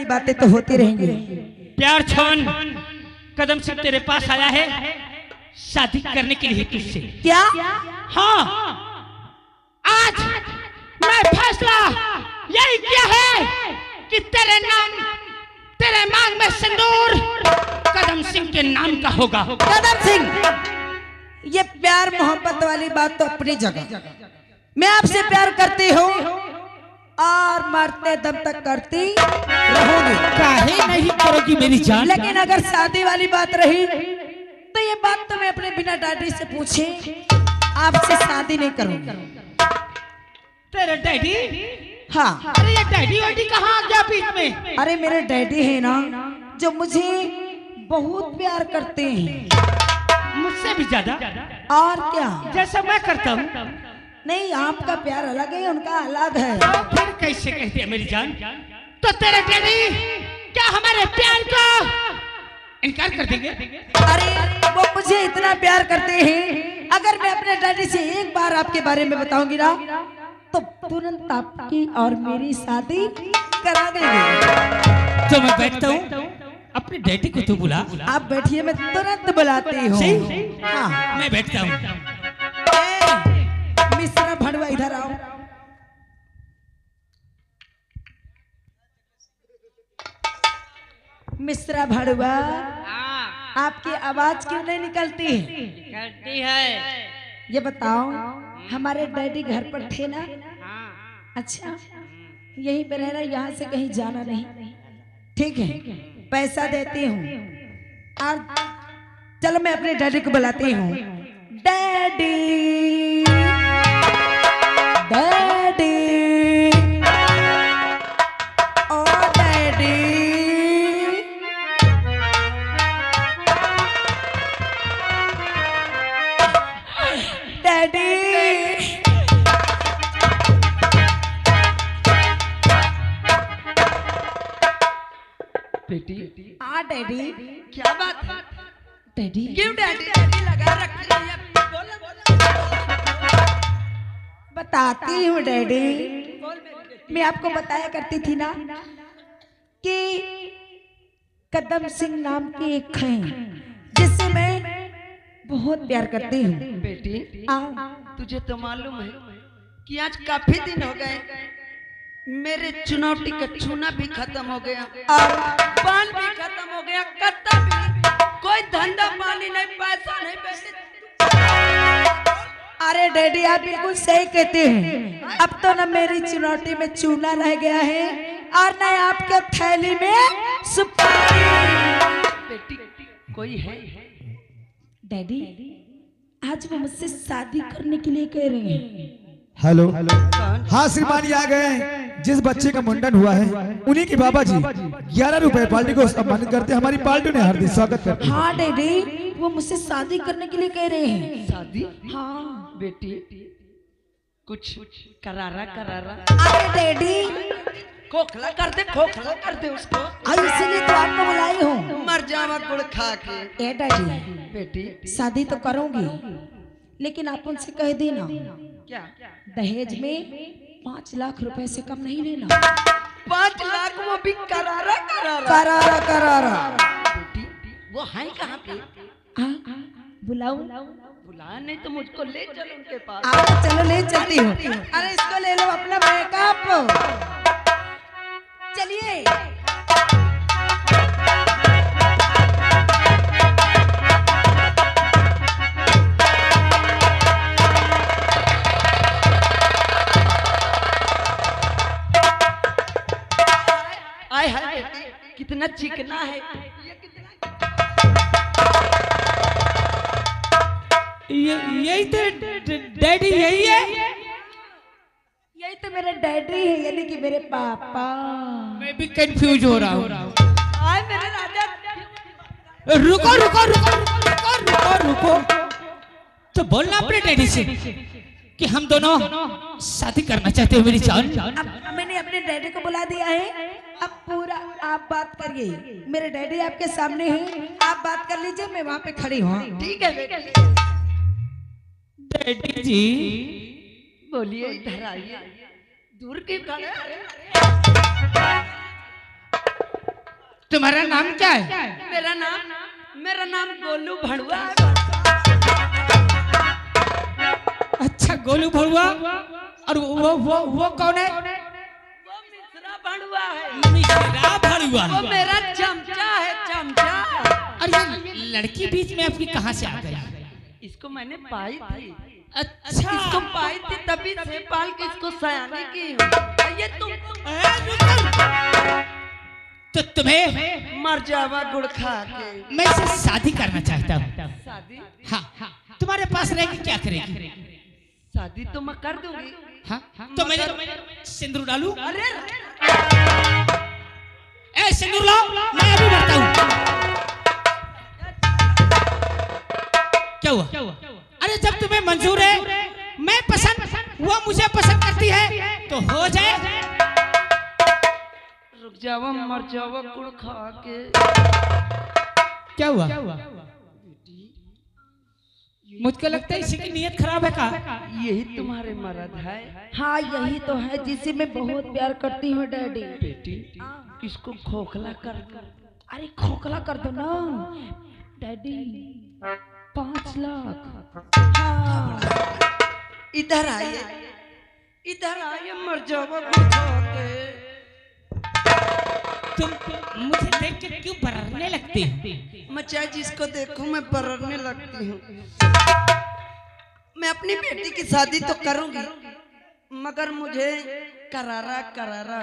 वाली बातें तो होती रहेंगी। प्यार छोन कदम सिंह तेरे पास आया है शादी करने के लिए तुझसे। क्या? हाँ, आज मैं फैसला यही किया है कि तेरे मांग में सिंदूर कदम सिंह के नाम का होगा। कदम सिंह, ये प्यार मोहब्बत वाली बात तो अपनी जगह, मैं आपसे प्यार करती हूँ और मरते दम तक करती रहूंगी। काहे नहीं करोगी मेरी जान? लेकिन अगर शादी वाली बात रही तो ये बात तो मैं अपने बिना डैडी से पूछे आपसे शादी नहीं करूंगी। तेरे डैडी? हाँ। अरे ये डैडी वैडी कहाँ आ गया बीच में? अरे मेरे डैडी है ना जो मुझे बहुत प्यार करते हैं, मुझसे भी ज्यादा। और क्या, जैसा मैं करता हूँ। नहीं आपका प्यार अलग है, उनका अलग है। तो फिर कैसे कहते हैं मेरी जान? तो तेरे डैडी क्या हमारे प्यार का इनकार कर देंगे? अरे वो मुझे इतना प्यार करते हैं, अगर मैं अपने डैडी से एक बार आपके बारे में बताऊंगी ना तो तुरंत आपकी और मेरी शादी करा देंगे। तो मैं बैठता हूँ, अपने डैडी को तो बुला। आप बैठिए, मैं तुरंत बुलाती हूँ। हाँ, मैं बैठता हूँ। मिश्रा भड़वा इधर आओ। मिश्रा भड़वा, आपकी आवाज क्यों नहीं निकलती है? निकलती है। ये बताओ, हमारे डैडी घर पर थे ना? अच्छा, यहीं पे रहना, यहाँ से कहीं जाना नहीं? ठीक है, पैसा देती हूँ और चलो मैं अपने डैडी को बुलाती हूँ। डैडी, डैडी, ओ डैडी, डैडी। बेटी। हाँ डैडी। क्या बात है? डैडी क्यों डैडी डैडी लगा रखी है? बोलो बोलो। बताती हूँ डैडी। बोल मेरी बेटी। मैं आपको बताया करती थी ना कि कदम सिंह नाम की एक है जिससे मैं बहुत प्यार करती हूँ। बेटी, तुझे तो मालूम है कि आज काफी दिन हो गए, मेरे चुनौती का चूना भी खत्म हो गया और पान भी खत्म हो गया, कत्ता भी, कोई धंधा पानी नहीं, पैसा नहीं, पैसे। अरे डैडी आप बिल्कुल सही कहते हैं, अब तो ना मेरी चुनौती में चूना रह गया है और न आपके थैली में सुपारी। बेटी कोई है? डैडी आज वो मुझसे शादी करने के लिए कह रहे हैं। हेलो, कौन? हाँ श्रीमान आ गए हैं। जिस बच्चे का मुंडन हुआ है उन्हीं के बाबा जी 11 रुपए पार्टी को सम्मानित करते हैं। हमारी पार्टी ने हार्दिक स्वागत करते हैं। हाँ डैडी वो मुझसे शादी करने के लिए कह रहे हैं। शादी? हाँ बेटी कुछ करारा करारा। अरे डैडी खोखला कर दे, खोखला कर दे उसको। इसीलिए तो आपको बुलाई हूँ। मर जावा गुड़ खा के। ए डैडी बेटी शादी तो करूंगी लेकिन आप उनसे कह देना क्या? दहेज में 5 लाख रुपए से कम नहीं लेना। 5 लाख वो भी करारा करारा। करारा करारा। बेटी वो है कहाँ पे? बुलाऊं? बुला नहीं तो मुझको ले चलो उनके पास। आओ चलो ले चलती हूँ। अरे इसको ले लो अपना मेकअप। चलिए आय हाय बेटी कितना चिकना है ये, कितना यही तो डैडी यही है। यही तो मेरा डैडी है यानी कि मेरे पापा। मैं भी कंफ्यूज हो रहा हूँ। आय मेरे राजा। रुको रुको रुको रुको रुको रुको, तो बोलना अपने डैडी से कि हम दोनों शादी करना चाहते हो मेरी जान। अब मैंने अपने डैडी को बुला दिया है, अब पूरा आप बात करिए। मेरे डैडी आपके सामने हैं, आप बात कर लीजिए, मैं वहाँ पे खड़ी हूँ। ठीक है बेटी। डैडी जी बोलिए इधर आइए। दूर के खड़े। तुम्हारा नाम क्या है? मेरा नाम गोलू भड़ुआ है। अच्छा गोलू भड़ुआ। और वो कौन है? वो मिश्रा भड़ुआ है। मिश्रा भड़ुआ। वो मेरा चमचा है, चमचा। और ये लड़की बीच में आपकी कहाँ से आ गई? इसको मैंने पाई थी। अच्छा इसको पाई थी तभी से पाल के इसको सयानी की हूँ। ये तुम तो तुम्हें मर जावा गुड़ खा के। मैं इससे शादी करना चाहता हूँ। शादी? हाँ तुम्हारे पास रहेगी क्या करेगी? शादी तो मैं कर दूंगी। हाँ तो मैं सिंदूर डालूं? अरे ए सिंदूर लाओ, मैं अभी बढ़ता हूँ। क्या हुआ? अरे जब तुम्हें मंजूर है, मैं पसंद, वो मुझे पसंद करती है तो हो जाए। रुक जावा मर जावा गुड़ खा के। क्या हुआ? मुझको लगता है इसी की नीयत खराब है का? यही तुम्हारे मर्द है। हाँ यही तो है जिसे मैं बहुत प्यार करती हूँ डैडी। बेटी इसको खोखला कर। अरे खोखला कर दो ना डैडी। 5 लाख। हाँ इधर आइए, इधर आइए मर जावा गुड़ खा के। तुम मुझे देख के क्यों बररने लगती हो? मैं चाहे जिसको देखूं मैं बररने लगती हूँ। मैं अपनी बेटी की शादी तो करूंगी मगर मुझे करारा करारा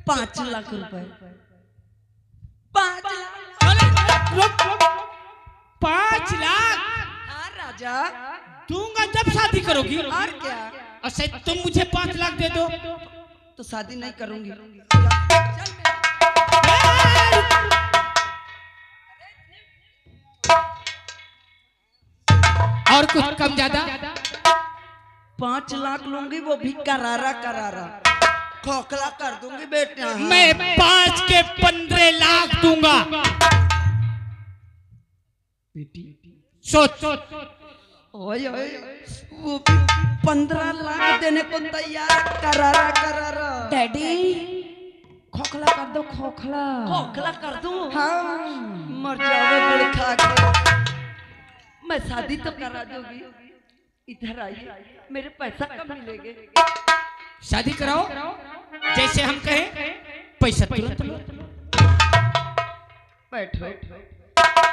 5 लाख रुपए। 5 लाख। 5 लाख हाँ राजा दूंगा जब शादी करोगी। और क्या? और शायद तुम मुझे 5 लाख दे दो तो शादी नहीं करूंगी। और कुछ कम ज्यादा? 5 लाख लूंगी वो भी करारा करारा। खोखला कर दूंगी बेटा। मैं 5 के 15 लाख दूंगा। बेटी सोच। ओए ओए वो भी 15 लाख देने को तैयार। करारा करारा। डैडी खोखला कर दो, खोखला। खोखला कर दूं? हाँ मर जाओ गुड़ खा के। मैं शादी तो करा दूंगी। इधर आइए, मेरे पैसा कब मिलेंगे? शादी कराओ जैसे हम कहें, पैसा तुरंत लो। बैठो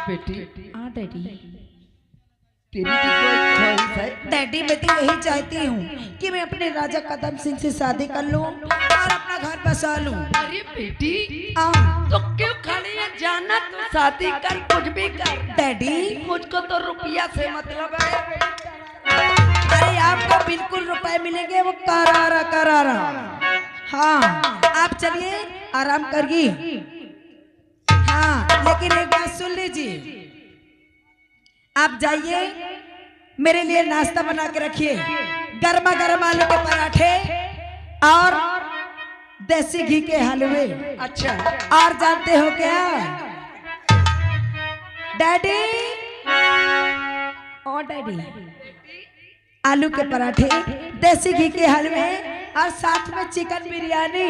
बेटी। हाँ डैडी। तेरी भी कोई ख्वाहिश है? डैडी मैं तो यही चाहती हूँ कि मैं अपने राजा कदम सिंह से शादी कर लूँ और अपना घर बसा लूँ। अरे बेटी तो क्यों खड़ी है? जाना तो शादी कर, कुछ भी कर। डैडी मुझको तो रुपया से मतलब है। अरे आपको बिल्कुल रुपए मिलेंगे, वो करारा करारा। हाँ आप चलिए आराम करिए। हाँ लेकिन एक बात सुन लीजिए, आप जाइए मेरे लिए नाश्ता बना के रखिए। गर्मा गर्म आलू के पराठे और देसी घी के हलवे। अच्छा और जानते हो क्या डैडी? ओ डैडी आलू के पराठे, देसी घी के हलवे और साथ में चिकन बिरयानी।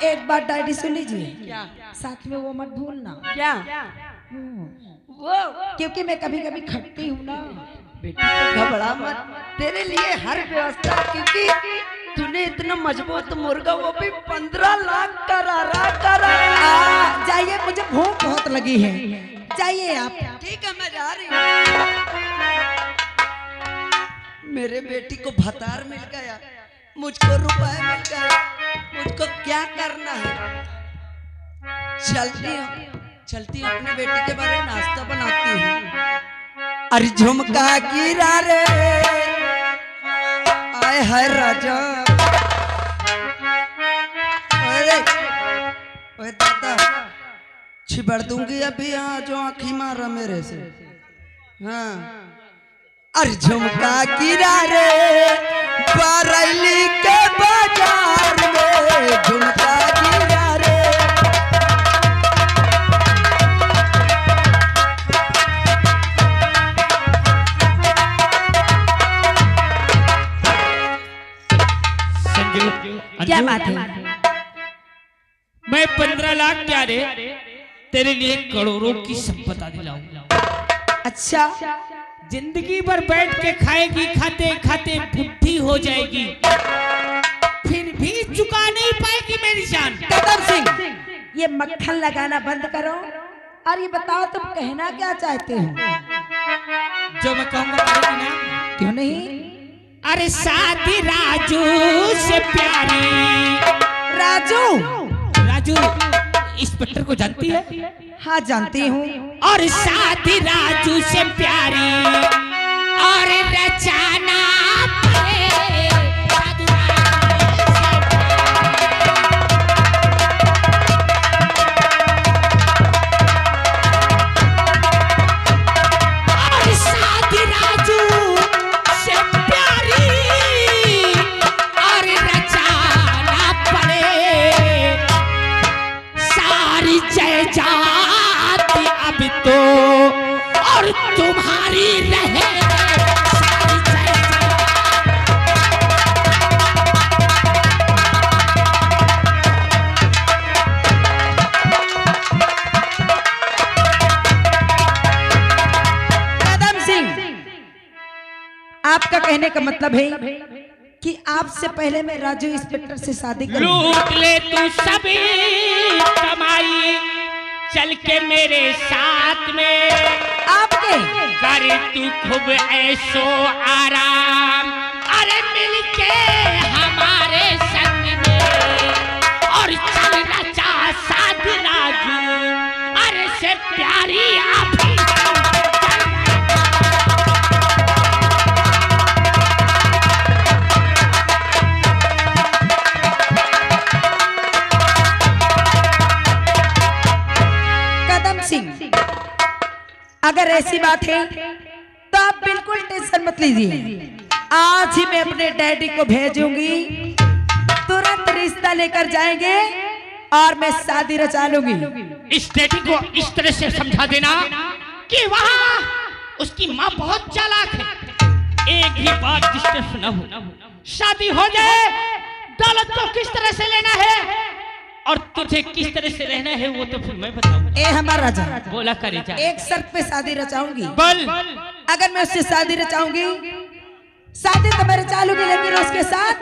एक बात डैडी सुन लीजिए, क्या? साथ में वो मत भूलना। क्या? वो क्योंकि मैं कभी कभी खटती हूँ ना। बेटी तो घबरा मत, तेरे लिए हर व्यवस्था। क्योंकि तूने इतना मजबूत मुर्गा, वो भी 15 लाख करारा करारा। जाइए मुझे भूख बहुत लगी है, जाइए आप। ठीक है मैं जा रही हूँ। मेरे बेटी को भतार मिल गया, मुझको रुपए मिल गया, मुझको क्या करना है? चलती हूँ अपने बेटी के बारे में नाश्ता बनाती हूँ। अरे झुमका गिरा रे आए है राजा। अरे ओए दादा छिबड़ दूंगी अभी। यहाँ जो आँखी मारा मेरे से। हाँ अरे झुमका गिरा रे बरैली के बाजार में। झुमका गिरा रे। क्या बात है? मैं मैं 15 लाख क्या रे तेरे लिए करोड़ों की संपत्ति दिलाऊंगा। अच्छा, जिंदगी भर बैठ के खाएगी, खाते खाते बुढ़ी हो जाएगी, फिर भी चुका नहीं पाएगी मेरी जान। कदम सिंह, ये मक्खन लगाना बंद करो और ये बताओ तुम कहना क्या चाहते हो? जो मैं कहूंगा करोगी ना? क्यों नहीं? अरे शादी राजू से प्यारी। राजू? राजू इंस्पेक्टर को जानती है? हाँ जानती हूँ। और शादी राजू से प्यारी और रचाना पड़े साधु और शादी राजू से प्यारी और रचाना पड़े सारी जय जाती अब तो और तुम्हारी रहे सारी जय कदम सिंह, आपका कहने का मतलब है कि आपसे पहले मैं राजू इंस्पेक्टर से शादी करूं। लूट ले तू सभी कमाई चल के मेरे साथ में आपके कर तू खूब ऐसो आराम अरे मिल के हमारे संग में और चल रचा साथ राजू अरे से प्यारी आप ही सिंह, अगर ऐसी बात है तो आप बिल्कुल टेंशन मत लीजिए। आज ही मैं अपने डैडी को भेजूंगी, तुरंत रिश्ता लेकर जाएंगे और मैं शादी रचा लूंगी। इस डैडी को इस तरह से समझा देना कि वहाँ उसकी माँ बहुत चालाक है, एक ही बात डिस्टर्ब न हो, शादी हो जाए, दौलत तो किस तरह से लेना है और तुझे किस तरह से रहना है वो तो फिर मैं बताऊंगा। ए हमारा राजा, बोला करे जा। एक शर्त पे शादी रचाऊंगी। बोल। अगर मैं उससे शादी रचाऊंगी, शादी तो मैं रचा लूंगी, लेकिन उसके साथ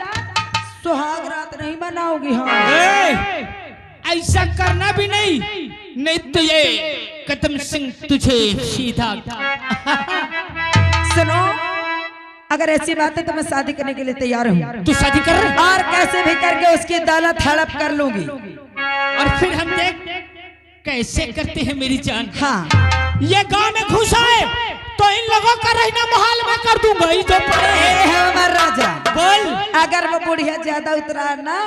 सुहाग रात नहीं मनाऊंगी। हाँ, ऐसा करना भी नहीं, नहीं तो ये कदम सिंह तुझे सीधा। सुनो, अगर ऐसी बात है तो मैं शादी करने के लिए तैयार हूँ। तू शादी कर और कैसे भी करके उसकी दौलत हड़प कर लूंगी और फिर हम देख कैसे करते हैं मेरी जान। हाँ, ये गांव में घुसा है तो इन लोगों का रहना मुहाल में कर दूंगा। ये तो हमारा राजा, बोल। अगर वो बुढ़िया ज्यादा उतरा ना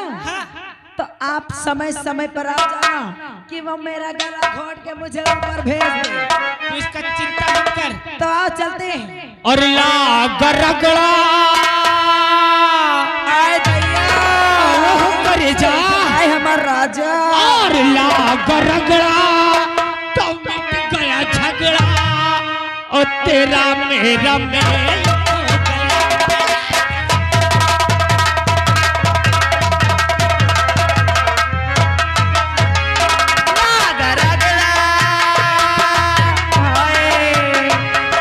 तो आप समय समय पर आ जाना कि वो मेरा गला घोट के मुझे ऊपर भेज दे। तू इसका चिंता मत कर। तो आओ चलते हैं। और लाग रगड़ा आए भैया, करे जा आए हमारा राजा। और लाग रगड़ा तो मिट गया झगड़ा और तेरा मेरा मेल हो गया। लाग रगड़ा, हाय,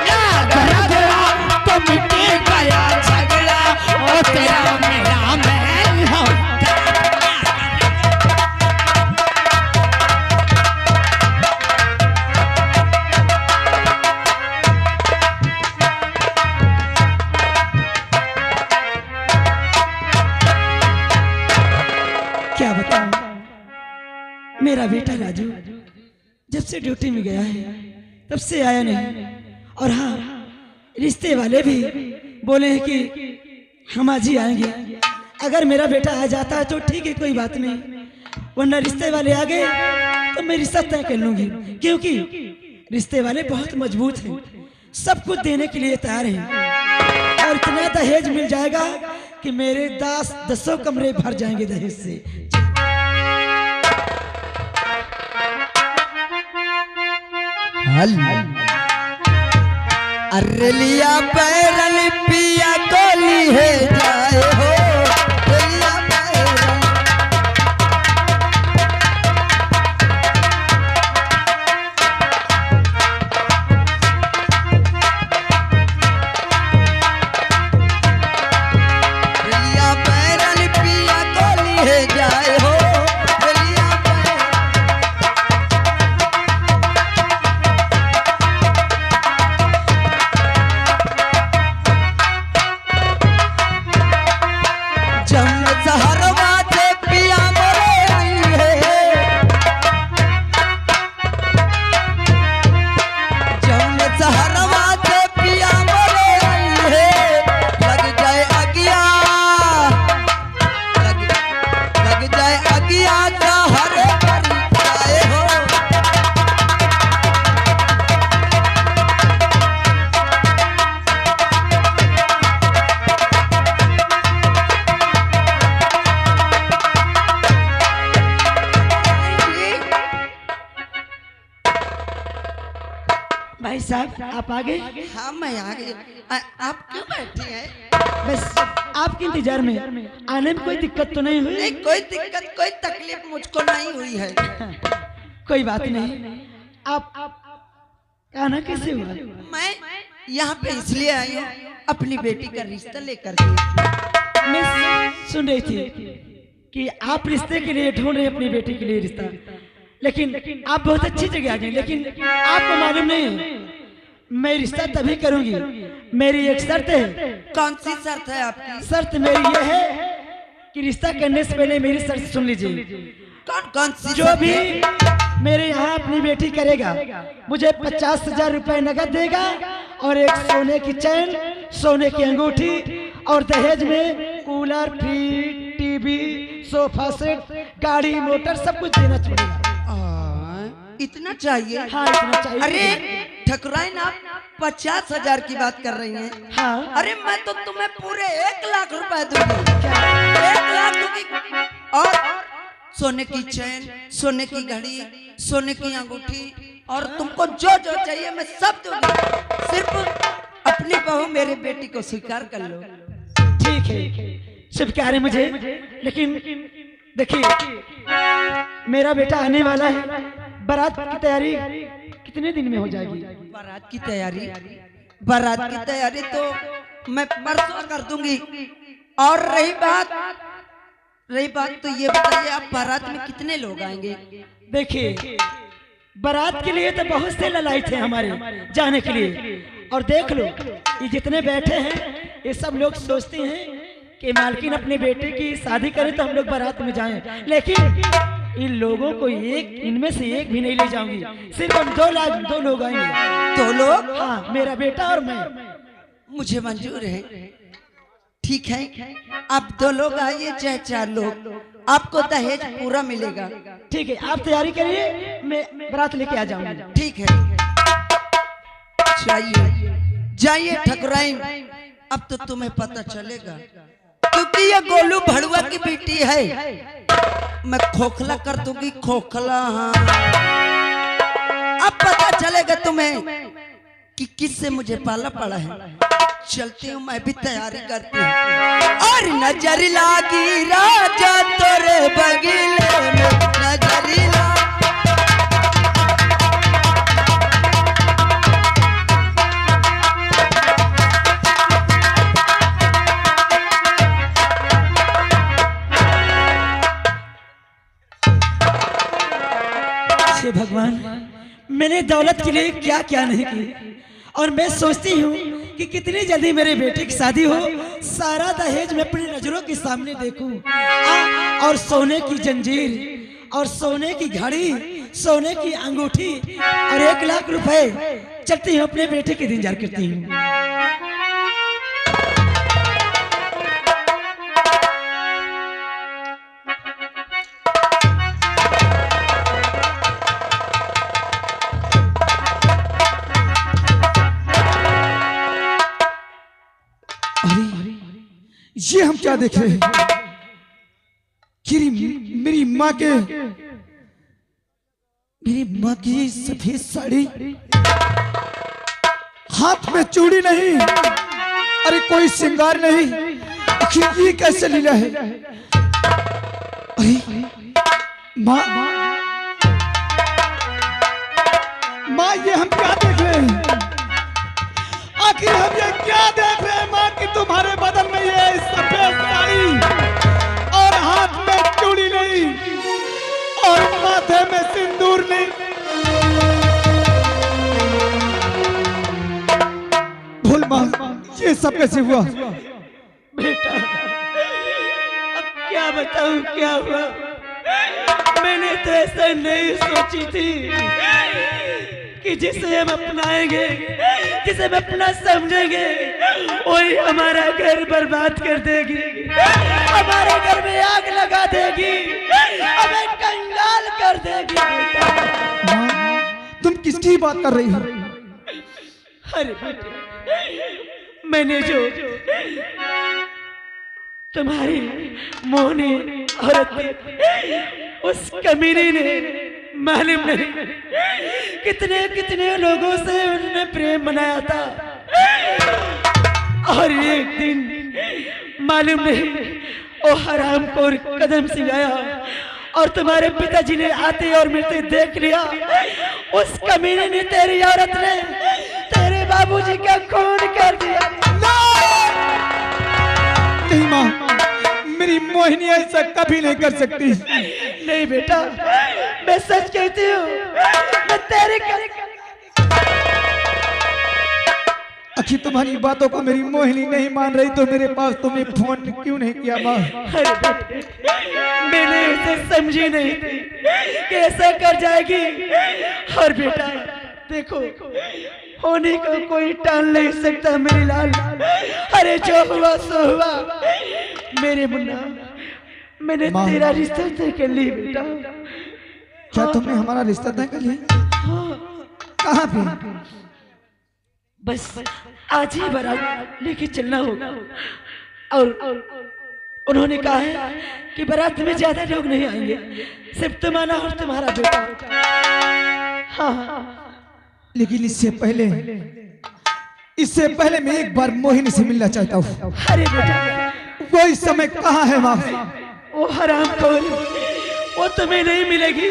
लाग रगड़ा तो मिट गया झगड़ा और तेरा मेरा मेल हो गया। क्या बताऊं, मेरा बेटा राजू जब से ड्यूटी में गया है तब से आया नहीं। और हाँ, रिश्ते वाले भी बोले हैं कि हम आज ही आएंगे। अगर मेरा बेटा आ जाता है तो ठीक है, कोई बात नहीं, वरना रिश्ते वाले आ गए तो मैं रिश्ता तय कर लूंगी, क्योंकि रिश्ते वाले बहुत मजबूत हैं, सब कुछ देने के लिए तैयार हैं। और इतना दहेज मिल जाएगा कि मेरे 10 कमरे भर जाएंगे दहेज से। अरे लिया बैरन पिया कोली है जाए हो, लिया बैरन। हरे करी जाए हो। भाई साहब आप आ गए? हाँ मैं आ गई। आप क्यों बैठे हैं? बस आपके इंतजार में आने में कोई दिक्कत तो नहीं हुई? नहीं, कोई दिक्कत कोई तकलीफ मुझको नहीं हुई है। कोई बात नहीं। आप आना कैसे हुआ? मैं यहाँ पे इसलिए आई हूँ अपनी बेटी का रिश्ता लेकर के। मैं सुन रही थी कि आप रिश्ते के लिए ढूंढ रहे अपनी बेटी के लिए रिश्ता, लेकिन आप बहुत अच्छी जगह आ गए। लेकिन आपको मालूम नहीं है मैं रिश्ता तभी करूंगी, मेरी एक शर्त है। कौन सी शर्त है आपकी? शर्त मेरी ये है कि रिश्ता करने से पहले मेरी शर्त सुन लीजिए। कौन कौन सी? जो भी मेरे यहाँ अपनी बेटी करेगा मुझे 50,000 रुपए नगद देगा और एक सोने की चैन, सोने की अंगूठी और दहेज में cooler, fridge, TV, sofa set, गाड़ी, मोटर सब कुछ देना पड़ेगा। इतना चाहिए? हाँ इतना चाहिए। अरे ठकुराइन आप 50,000 की बात कर रही हैं? हाँ। अरे मैं तो तुम्हें पूरे 1 लाख रुपए दूंगी। 1 लाख दूंगी और सोने की चैन, सोने की घड़ी, सोने की अंगूठी और तुमको जो जो चाहिए मैं सब दूंगी। सिर्फ अपनी बहू मेरी बेटी को स्वीकार कर लो। ठीक है, स्वीकार है मुझे। लेकिन देखिए मेरा बेटा आने वाला है, बारात की तैयारी कितने दिन में हो जाएगी? बारात की तैयारी? बारात की तैयारी तो मैं परसों कर दूंगी। और रही बात तो ये बताइए आप बारात में कितने लोग आएंगे? देखिए बारात के लिए तो बहुत से ललायत हैं हमारे जाने के लिए, और देख लो ये जितने बैठे हैं ये सब लोग सोचते हैं कि मालकिन अपने बेटे की शादी करे तो हम लोग बारात में जाएं, लेकिन इन लोगों को इनमें से एक भी नहीं ले जाऊंगी। सिर्फ हम 2 लोग आएंगे। 2 लोग? हाँ, मेरा बेटा और मैं। मुझे मंजूर है। ठीक है, आप 2 लोग आइए चाहे 4 लोग, आपको दहेज पूरा मिलेगा। ठीक है, आप तैयारी करिए, मैं बारात लेके आ जाऊंगा। ठीक है, जाइए ठकुराइन। अब तो तुम्हें पता चलेगा क्योंकि ये गोलू भड़ुआ की बेटी है। मैं खोखला कर दूंगी, खोखला। हाँ, अब पता चलेगा तुम्हें कि किससे मुझे पाला पड़ा है। चलती हूँ, मैं भी तैयारी करती हूँ। और नजर लागी राजा तोरे बगीले में, नजर भगवान मैंने दौलत के लिए क्या क्या नहीं की, और मैं सोचती हूँ कि कितनी जल्दी मेरे बेटे की शादी हो, सारा दहेज मैं अपनी नजरों के सामने देखूं, और सोने की जंजीर और सोने की घड़ी, सोने की अंगूठी और 1 लाख रुपए। चलती हूँ अपने बेटे के इंतजार करती हूँ। ये हम क्या देख रहे हैं कि मेरी माँ की सफेद साड़ी, हाथ में चूड़ी नहीं, अरे कोई श्रृंगार नहीं, आखिर ये कैसे लीला है? अरे माँ ये हम क्या देख रहे हैं? आखिर हम ये क्या देख रहे हैं माँ कि तुम्हारे बदन में ये सफेद साड़ी और हाथ में चूड़ी नहीं और माथे में सिंदूर नहीं। भूल माँ, ये सब कैसे हुआ? बेटा अब क्या बताऊं क्या हुआ। मैंने तो ऐसा नहीं सोची थी कि जिसे हम अपनाएंगे, जिसे हम अपना समझेंगे, वही हमारा घर बर्बाद कर देगी। हमारे घर में आग लगा देगी, हमें कंगाल कर देगी बेटा। माँ तुम किसकी बात कर रही हो? अरे बेटे, मैंने जो तुम्हारी मोहनी औरत थी, उस कमीने ने मालूम नहीं कितने कितने लोगों से उन्होंने प्रेम बनाया था, और एक दिन मालूम नहीं वो हराम को कदम से आया और तुम्हारे पिताजी ने आते और मिलते देख लिया। उस कमीने ने, तेरी औरत ने तेरे बाबूजी का खून कर दिया। नहीं माँ, मेरी मोहिनी ऐसा कभी नहीं कर सकती। नहीं बेटा, मैं सच कहती हूँ, मैं तेरे आखिर तुम्हारी बातों को मेरी मोहिनी नहीं मान रही तो मेरे पास तुमने फोन क्यों नहीं किया माँ? अरे बेटे, मैंने उसे समझी नहीं थी कि ऐसा कर जाएगी। और बेटा देखो, होने को कोई टाल नहीं सकता मेरी लाल। अरे जो हुआ सो हुआ मेरे मुन्ना, मैंने तेरा रिश्ता तय कर ली बेटा। क्या तुमने हमारा रिश्ता तय कर लिया? कहाँ पे? बस आज ही बारात लेके चलना होगा। और उन्होंने कहा है कि बारात में ज्यादा लोग नहीं आएंगे, सिर्फ तुम्हारा और तुम्हारा बेटा। हाँ, लेकिन इससे पहले मैं एक बार मोहिनी से मिलना चाहता हूँ। अरे बेटा, वो इस समय कहाँ है माँ? वो हरामखोर, वो तुम्हें नहीं मिलेगी।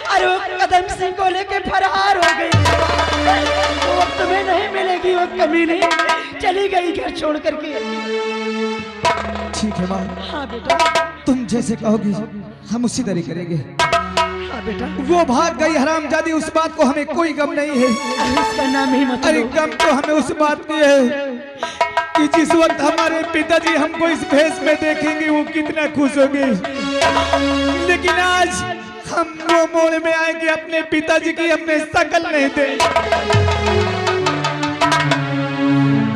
अरे वो कदम सिंह को लेके फरार हो गई, वो तुम्हें नहीं मिलेगी। वो कमीनी चली गई घर छोड़ करके। ठीक है माँ, हाँ बेटा, तुम जैसे कहोगी हम उसी तरह करेंगे। हाँ बेटा, वो भाग गई हरामजादी, उस बात को हमें कोई गम नहीं है। उसका नाम ही मत अरे लो। गम तो हमें उस बात की है कि जिस वक्त हमारे पिताजी हमको इस भेष में देखेंगे वो कितना खुश होंगे। लेकिन आज हम वो मोड़ में आएंगे अपने पिताजी की हमने शकल नहीं दे।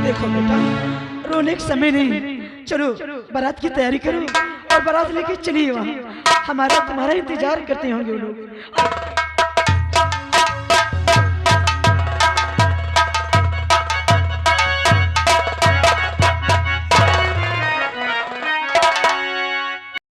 देखो बेटा, रोने का समय नहीं। चलो बारात की तैयारी करो और बारात लेके चलिए वहाँ। हमारा तुम्हारा इंतजार करते होंगे वो लोग।